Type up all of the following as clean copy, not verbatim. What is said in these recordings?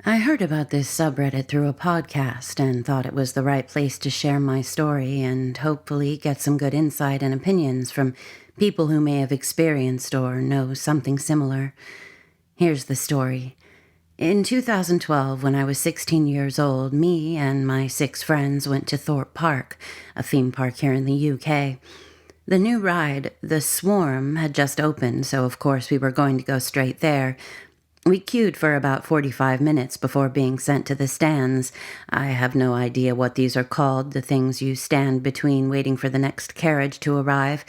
I heard about this subreddit through a podcast and thought it was the right place to share my story and hopefully get some good insight and opinions from people who may have experienced or know something similar. Here's the story. In 2012, when I was 16 years old, me and my 6 friends went to Thorpe Park, a theme park here in the UK. The new ride, the Swarm, had just opened, so of course we were going to go straight there. We queued for about 45 minutes before being sent to the stands. I have no idea what these are called, the things you stand between waiting for the next carriage to arrive.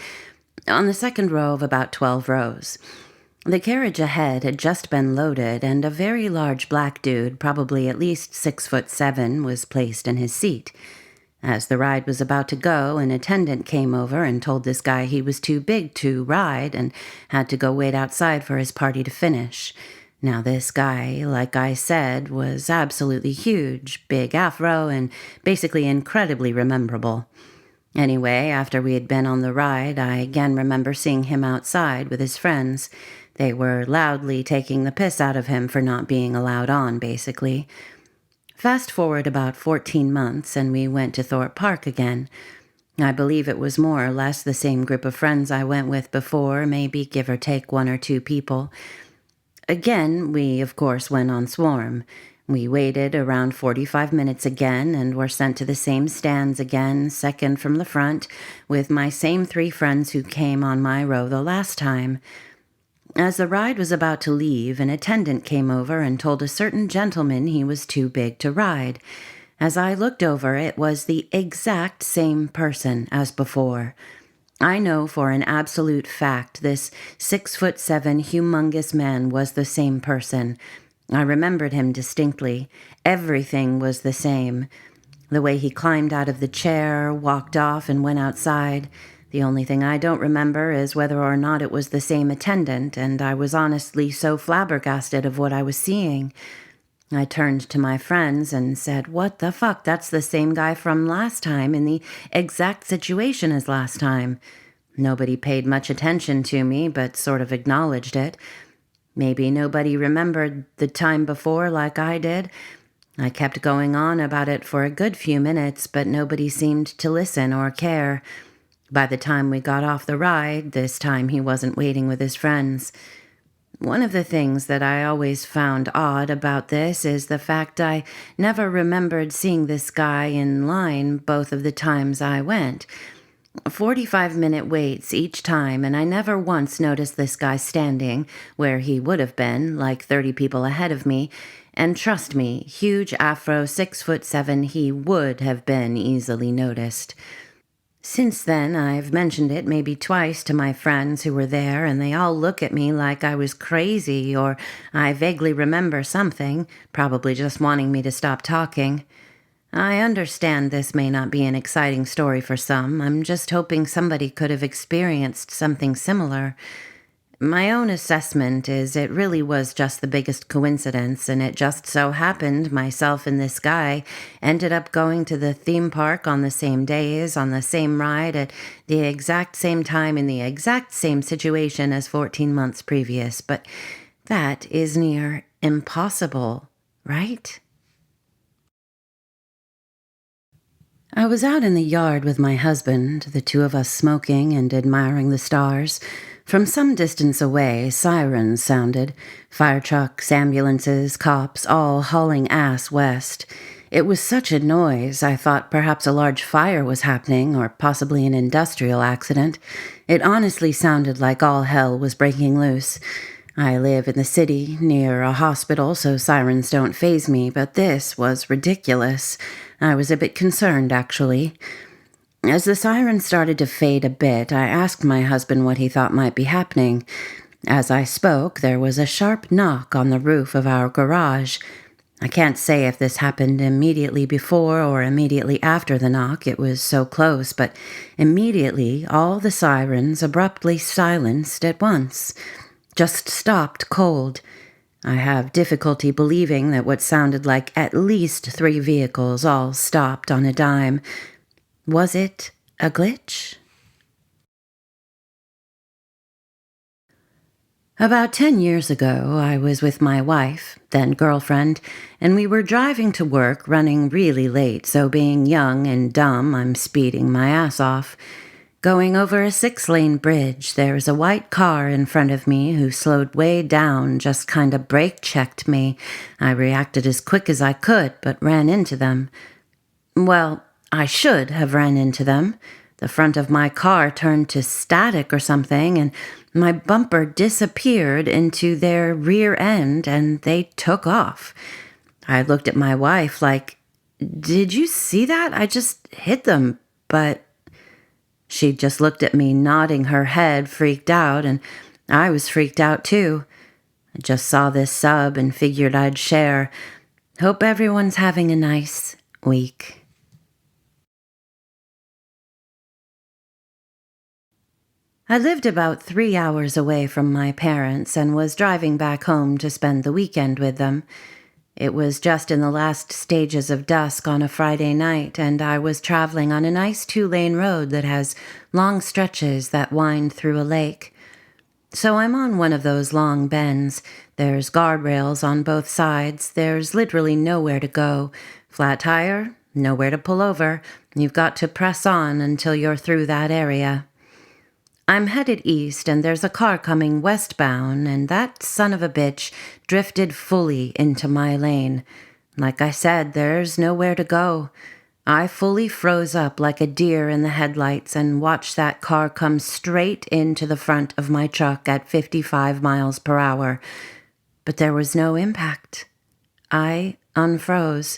On the second row of about 12 rows. The carriage ahead had just been loaded, and a very large black dude, probably at least 6'7", was placed in his seat. As the ride was about to go, an attendant came over and told this guy he was too big to ride and had to go wait outside for his party to finish. Now this guy, like I said, was absolutely huge, big afro, and basically incredibly rememberable. Anyway, after we had been on the ride, I again remember seeing him outside with his friends. They were loudly taking the piss out of him for not being allowed on, basically. Fast forward about 14 months, and we went to Thorpe Park again. I believe it was more or less the same group of friends I went with before, maybe give or take 1 or 2 people. Again, we, of course, went on Swarm. We waited around 45 minutes again and were sent to the same stands again, second from the front, with my same 3 friends who came on my row the last time. As the ride was about to leave, an attendant came over and told a certain gentleman he was too big to ride. As I looked over, it was the exact same person as before. I know for an absolute fact this 6'7" humongous man was the same person. I remembered him distinctly. Everything was the same. The way he climbed out of the chair, walked off, and went outside. The only thing I don't remember is whether or not it was the same attendant, and I was honestly so flabbergasted of what I was seeing. I turned to my friends and said, "What the fuck? That's the same guy from last time in the exact situation as last time." Nobody paid much attention to me, but sort of acknowledged it. Maybe nobody remembered the time before like I did. I kept going on about it for a good few minutes, but nobody seemed to listen or care. By the time we got off the ride, this time he wasn't waiting with his friends. One of the things that I always found odd about this is the fact I never remembered seeing this guy in line both of the times I went. 45-minute waits each time, and I never once noticed this guy standing where he would have been, like 30 people ahead of me. And trust me, huge afro, 6'7", he would have been easily noticed. Since then, I've mentioned it maybe twice to my friends who were there, and they all look at me like I was crazy or I vaguely remember something, probably just wanting me to stop talking. I understand this may not be an exciting story for some. I'm just hoping somebody could have experienced something similar. My own assessment is it really was just the biggest coincidence, and it just so happened myself and this guy ended up going to the theme park on the same days, on the same ride, at the exact same time in the exact same situation as 14 months previous. But that is near impossible, right? I was out in the yard with my husband, the 2 of us smoking and admiring the stars. From some distance away, sirens sounded. Fire trucks, ambulances, cops, all hauling ass west. It was such a noise, I thought perhaps a large fire was happening, or possibly an industrial accident. It honestly sounded like all hell was breaking loose. I live in the city, near a hospital, so sirens don't faze me, but this was ridiculous. I was a bit concerned, actually. As the siren started to fade a bit, I asked my husband what he thought might be happening. As I spoke, there was a sharp knock on the roof of our garage. I can't say if this happened immediately before or immediately after the knock, it was so close, but immediately all the sirens abruptly silenced at once. Just stopped cold. I have difficulty believing that what sounded like at least 3 vehicles all stopped on a dime. Was it a glitch? About 10 years ago, I was with my wife, then girlfriend, and we were driving to work running really late, so being young and dumb, I'm speeding my ass off. Going over a 6-lane bridge, there's a white car in front of me who slowed way down, just kinda brake checked me. I reacted as quick as I could, but ran into them. Well, I should have ran into them. The front of my car turned to static or something, and my bumper disappeared into their rear end, and they took off. I looked at my wife like, "Did you see that? I just hit them." But she just looked at me, nodding her head, freaked out, and I was freaked out too. I just saw this sub and figured I'd share. Hope everyone's having a nice week. I lived about 3 hours away from my parents and was driving back home to spend the weekend with them. It was just in the last stages of dusk on a Friday night, and I was traveling on a nice 2-lane road that has long stretches that wind through a lake. So I'm on one of those long bends. There's guardrails on both sides. There's literally nowhere to go. Flat tire, nowhere to pull over. You've got to press on until you're through that area. I'm headed east, and there's a car coming westbound, and that son of a bitch drifted fully into my lane. Like I said, there's nowhere to go. I fully froze up like a deer in the headlights and watched that car come straight into the front of my truck at 55 miles per hour. But there was no impact. I unfroze.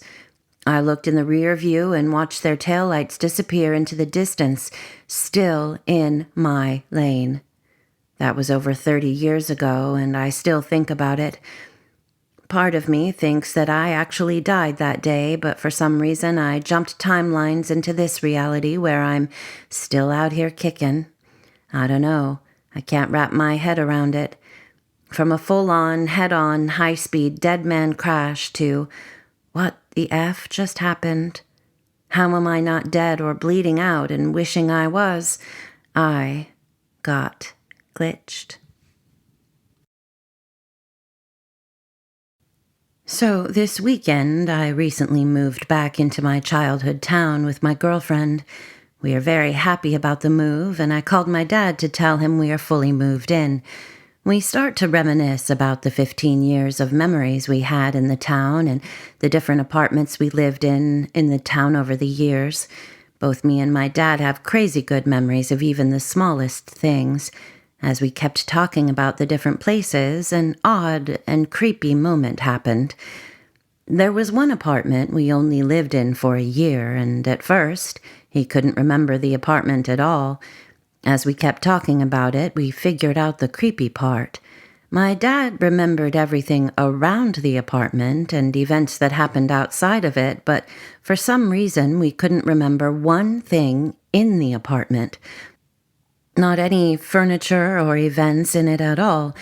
I looked in the rear view and watched their taillights disappear into the distance, still in my lane. That was over 30 years ago, and I still think about it. Part of me thinks that I actually died that day, but for some reason I jumped timelines into this reality where I'm still out here kicking. I don't know. I can't wrap my head around it. From a full-on, head-on, high-speed dead man crash to, what the F just happened? How am I not dead or bleeding out and wishing I was? I got glitched. So this weekend, I recently moved back into my childhood town with my girlfriend. We are very happy about the move, and I called my dad to tell him we are fully moved in. We start to reminisce about the 15 years of memories we had in the town and the different apartments we lived in the town over the years. Both me and my dad have crazy good memories of even the smallest things. As we kept talking about the different places, an odd and creepy moment happened. There was one apartment we only lived in for a year, and at first, he couldn't remember the apartment at all. As we kept talking about it, we figured out the creepy part. My dad remembered everything around the apartment and events that happened outside of it, but for some reason we couldn't remember one thing in the apartment. Not any furniture or events in it at all.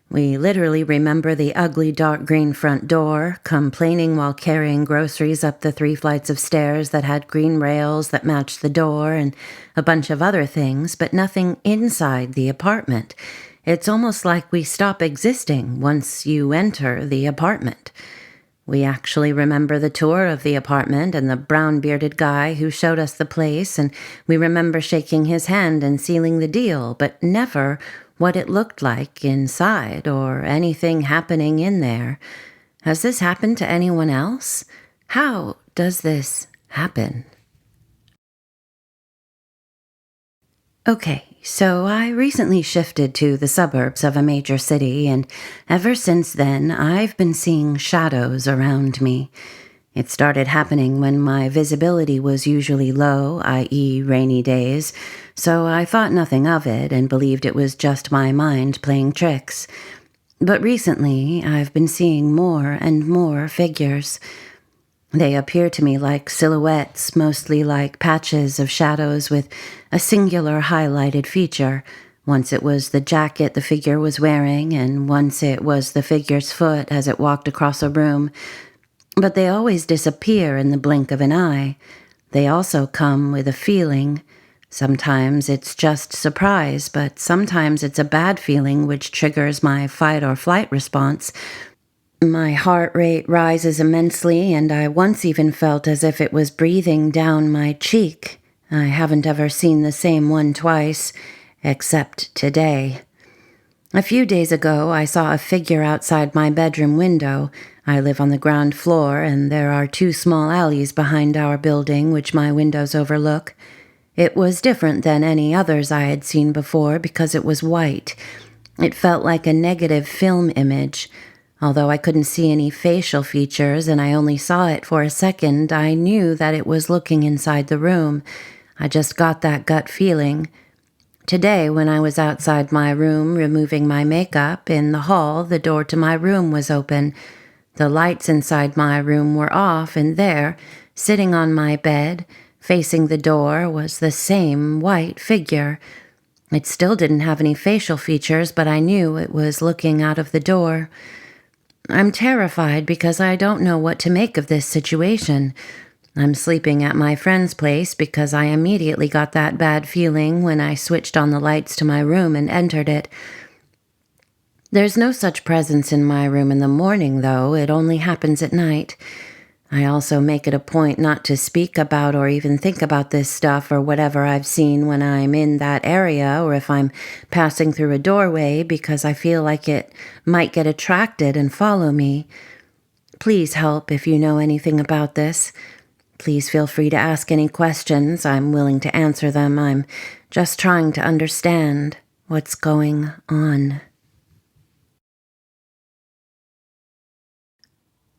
We literally remember the ugly dark green front door, complaining while carrying groceries up the 3 flights of stairs that had green rails that matched the door, and a bunch of other things, but nothing inside the apartment. It's almost like we stop existing once you enter the apartment. We actually remember the tour of the apartment and the brown-bearded guy who showed us the place, and we remember shaking his hand and sealing the deal, but never what it looked like inside or anything happening in there. Has this happened to anyone else? How does this happen? Okay, so I recently shifted to the suburbs of a major city, and ever since then, I've been seeing shadows around me. It started happening when my visibility was usually low, i.e. rainy days, so I thought nothing of it and believed it was just my mind playing tricks. But recently, I've been seeing more and more figures. They appear to me like silhouettes, mostly like patches of shadows with a singular highlighted feature. Once it was the jacket the figure was wearing, and once it was the figure's foot as it walked across a room. But they always disappear in the blink of an eye. They also come with a feeling. Sometimes it's just surprise, but sometimes it's a bad feeling which triggers my fight or flight response. My heart rate rises immensely, and I once even felt as if it was breathing down my cheek. I haven't ever seen the same one twice, except today. A few days ago, I saw a figure outside my bedroom window. I live on the ground floor, and there are two small alleys behind our building which my windows overlook. It was different than any others I had seen before because it was white. It felt like a negative film image. Although I couldn't see any facial features and I only saw it for a second, I knew that it was looking inside the room. I just got that gut feeling. Today, when I was outside my room removing my makeup, in the hall, the door to my room was open. The lights inside my room were off, and there, sitting on my bed, facing the door, was the same white figure. It still didn't have any facial features, but I knew it was looking out of the door. I'm terrified because I don't know what to make of this situation. I'm sleeping at my friend's place because I immediately got that bad feeling when I switched on the lights to my room and entered it. There's no such presence in my room in the morning, though. It only happens at night. I also make it a point not to speak about or even think about this stuff or whatever I've seen when I'm in that area or if I'm passing through a doorway because I feel like it might get attracted and follow me. Please help if you know anything about this. Please feel free to ask any questions. I'm willing to answer them. I'm just trying to understand what's going on.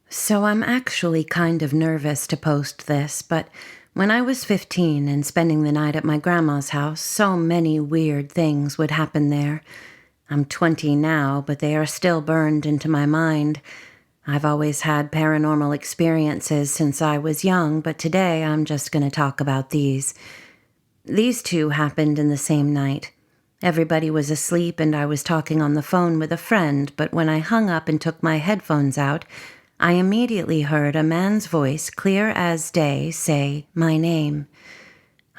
So I'm actually kind of nervous to post this, but when I was 15 and spending the night at my grandma's house, so many weird things would happen there. I'm 20 now, but they are still burned into my mind. I've always had paranormal experiences since I was young, but today I'm just going to talk about these. These two happened in the same night. Everybody was asleep and I was talking on the phone with a friend, but when I hung up and took my headphones out, I immediately heard a man's voice, clear as day, say my name.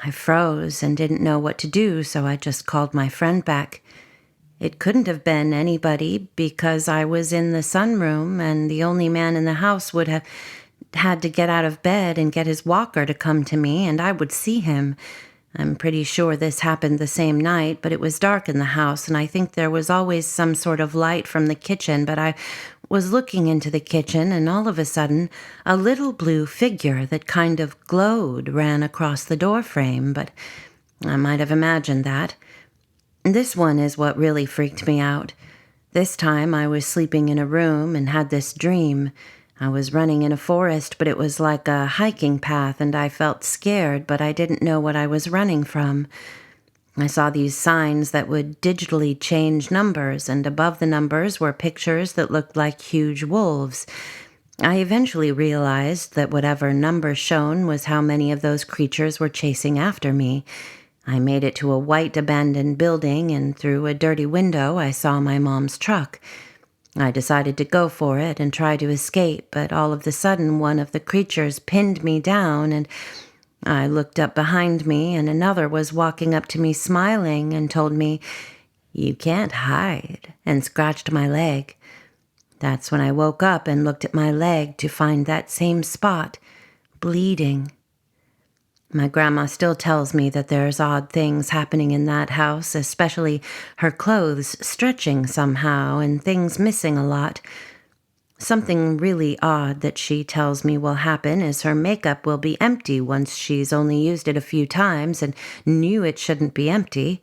I froze and didn't know what to do, so I just called my friend back. It couldn't have been anybody because I was in the sunroom and the only man in the house would have had to get out of bed and get his walker to come to me and I would see him. I'm pretty sure this happened the same night, but it was dark in the house and I think there was always some sort of light from the kitchen, but I was looking into the kitchen and all of a sudden a little blue figure that kind of glowed ran across the doorframe, but I might have imagined that. This one is what really freaked me out. This time I was sleeping in a room and had this dream. I was running in a forest, but it was like a hiking path, and I felt scared, but I didn't know what I was running from. I saw these signs that would digitally change numbers, and above the numbers were pictures that looked like huge wolves. I eventually realized that whatever number shown was how many of those creatures were chasing after me. I made it to a white abandoned building, and through a dirty window I saw my mom's truck. I decided to go for it and try to escape, but all of a sudden one of the creatures pinned me down, and I looked up behind me, and another was walking up to me smiling and told me, "You can't hide," and scratched my leg. That's when I woke up and looked at my leg to find that same spot, bleeding. My grandma still tells me that there's odd things happening in that house, especially her clothes stretching somehow and things missing a lot. Something really odd that she tells me will happen is her makeup will be empty once she's only used it a few times and knew it shouldn't be empty.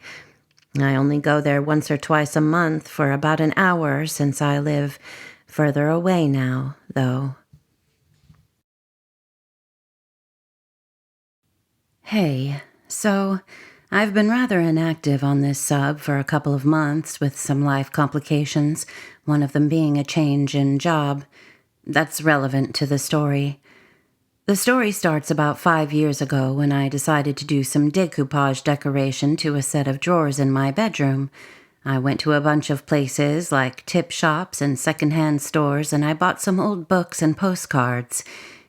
I only go there once or twice a month for about an hour since I live further away now, though. Hey, so I've been rather inactive on this sub for a couple of months with some life complications, one of them being a change in job. That's relevant to the story. The story starts about 5 years ago when I decided to do some decoupage decoration to a set of drawers in my bedroom. I went to a bunch of places like tip shops and secondhand stores, and I bought some old books and postcards.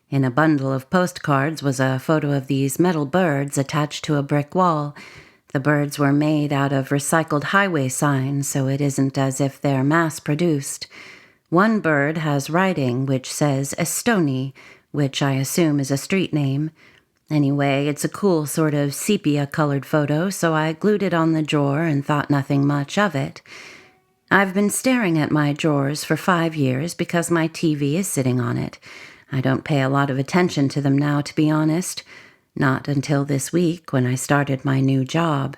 In a bundle of postcards was a photo of these metal birds attached to a brick wall. The birds were made out of recycled highway signs, so it isn't as if they're mass-produced. One bird has writing which says Estoni, which I assume is a street name. Anyway, it's a cool sort of sepia-colored photo, so I glued it on the drawer and thought nothing much of it. I've been staring at my drawers for 5 years because my TV is sitting on it. I don't pay a lot of attention to them now, to be honest. Not until this week when I started my new job.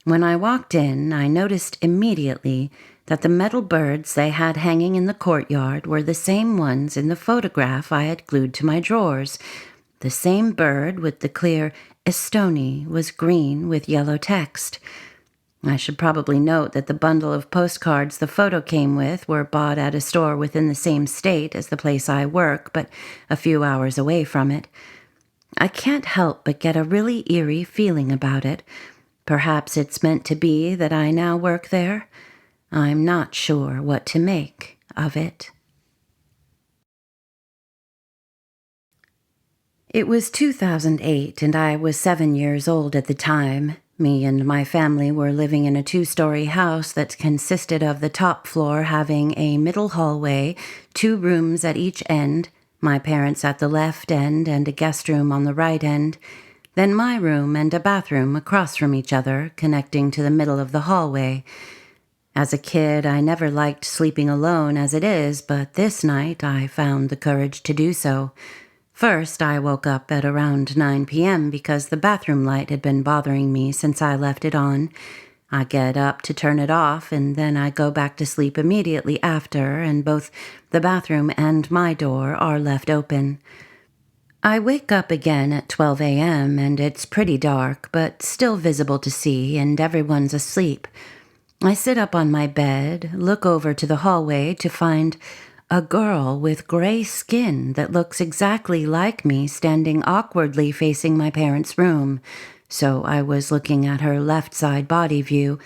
When I walked in, I noticed immediately that the metal birds they had hanging in the courtyard were the same ones in the photograph I had glued to my drawers. The same bird with the clear Estoni was green with yellow text. I should probably note that the bundle of postcards the photo came with were bought at a store within the same state as the place I work, but a few hours away from it. I can't help but get a really eerie feeling about it. Perhaps it's meant to be that I now work there. I'm not sure what to make of it. It was 2008, and I was 7 years old at the time. Me and my family were living in a 2-story house that consisted of the top floor having a middle hallway, 2 rooms at each end, my parents at the left end and a guest room on the right end, then my room and a bathroom across from each other, connecting to the middle of the hallway. As a kid, I never liked sleeping alone as it is, but this night I found the courage to do so. First, I woke up at around 9 p.m. because the bathroom light had been bothering me since I left it on. I get up to turn it off, and then I go back to sleep immediately after, and both the bathroom and my door are left open. I wake up again at 12 a.m., and it's pretty dark, but still visible to see, and everyone's asleep. I sit up on my bed, look over to the hallway to find a girl with gray skin that looks exactly like me standing awkwardly facing my parents' room. So I was looking at her left side body view,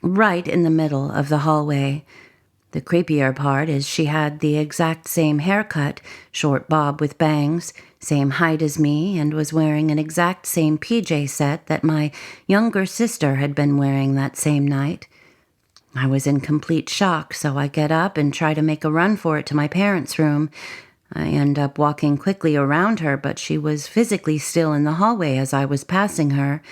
right in the middle of the hallway. The creepier part is she had the exact same haircut, short bob with bangs, same height as me, and was wearing an exact same PJ set that my younger sister had been wearing that same night. I was in complete shock, so I get up and try to make a run for it to my parents' room. I end up walking quickly around her, but she was physically still in the hallway as I was passing her.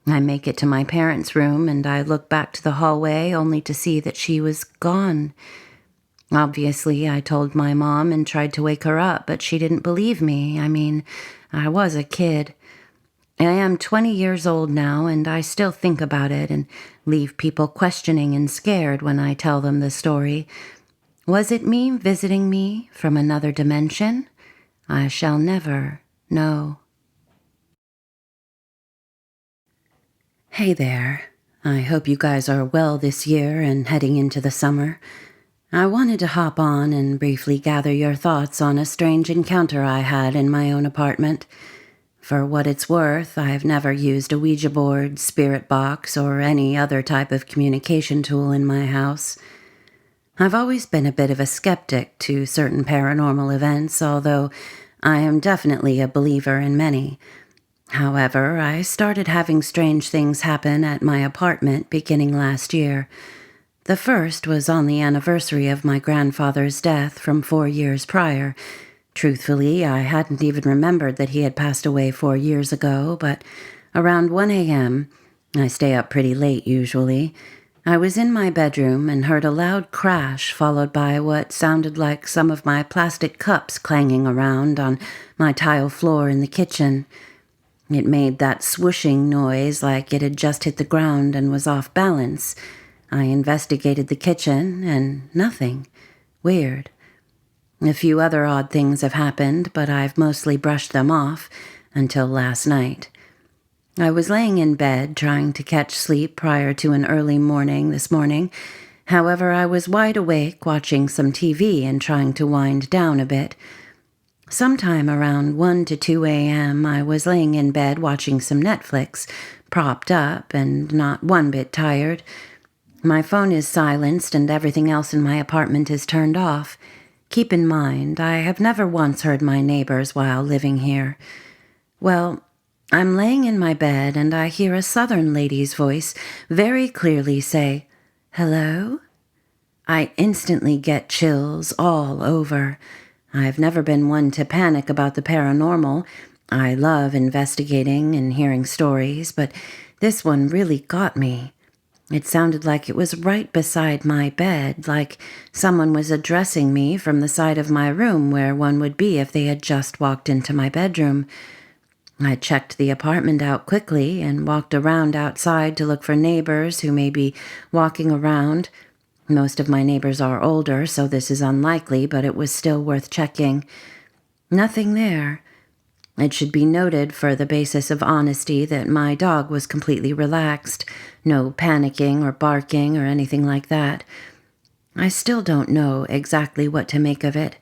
I make it to my parents' room, and I look back to the hallway only to see that she was gone. Obviously, I told my mom and tried to wake her up, but she didn't believe me. I mean, I was a kid. I am 20 years old now, and I still think about it and leave people questioning and scared when I tell them the story. Was it me visiting me from another dimension? I shall never know. Hey there. I hope you guys are well this year and heading into the summer. I wanted to hop on and briefly gather your thoughts on a strange encounter I had in my own apartment. For what it's worth, I've never used a Ouija board, spirit box, or any other type of communication tool in my house. I've always been a bit of a skeptic to certain paranormal events, although I am definitely a believer in many. However, I started having strange things happen at my apartment beginning last year. The first was on the anniversary of my grandfather's death from 4 years prior. Truthfully, I hadn't even remembered that he had passed away 4 years ago, but around 1 a.m., I stay up pretty late usually, I was in my bedroom and heard a loud crash followed by what sounded like some of my plastic cups clanging around on my tile floor in the kitchen. It made that swooshing noise like it had just hit the ground and was off balance. I investigated the kitchen, and nothing. Weird. A few other odd things have happened, but I've mostly brushed them off until last night. I was laying in bed trying to catch sleep prior to an early morning this morning. However, I was wide awake watching some TV and trying to wind down a bit. Sometime around 1 to 2 a.m., I was laying in bed watching some Netflix, propped up and not one bit tired. My phone is silenced and everything else in my apartment is turned off. Keep in mind, I have never once heard my neighbors while living here. Well, I'm laying in my bed and I hear a southern lady's voice very clearly say, "Hello?" I instantly get chills all over. I've never been one to panic about the paranormal. I love investigating and hearing stories, but this one really got me. It sounded like it was right beside my bed, like someone was addressing me from the side of my room where one would be if they had just walked into my bedroom. I checked the apartment out quickly and walked around outside to look for neighbors who may be walking around. Most of my neighbors are older, so this is unlikely, but it was still worth checking. Nothing there. It should be noted for the basis of honesty that my dog was completely relaxed, no panicking or barking or anything like that. I still don't know exactly what to make of it.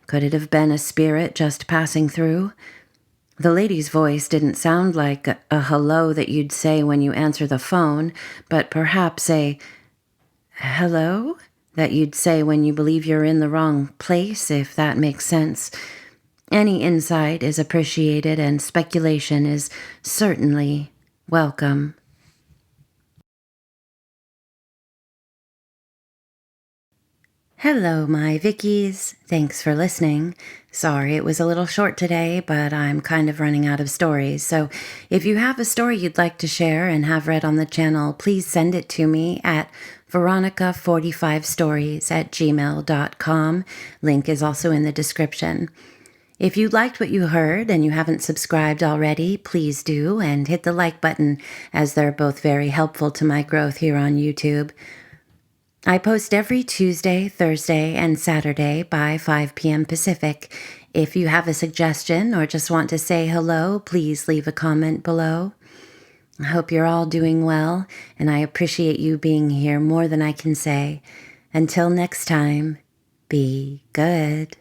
Could it have been a spirit just passing through? The lady's voice didn't sound like a hello that you'd say when you answer the phone, but perhaps a hello that you'd say when you believe you're in the wrong place, if that makes sense. Any insight is appreciated and speculation is certainly welcome. Hello, my Vickies. Thanks for listening. Sorry it was a little short today, but I'm kind of running out of stories. So if you have a story you'd like to share and have read on the channel, please send it to me at veronica45stories@gmail.com. Link is also in the description. If you liked what you heard and you haven't subscribed already, please do and hit the like button, as they're both very helpful to my growth here on YouTube. I post every Tuesday, Thursday, and Saturday by 5 p.m. Pacific. If you have a suggestion or just want to say hello, please leave a comment below. I hope you're all doing well, and I appreciate you being here more than I can say. Until next time, be good.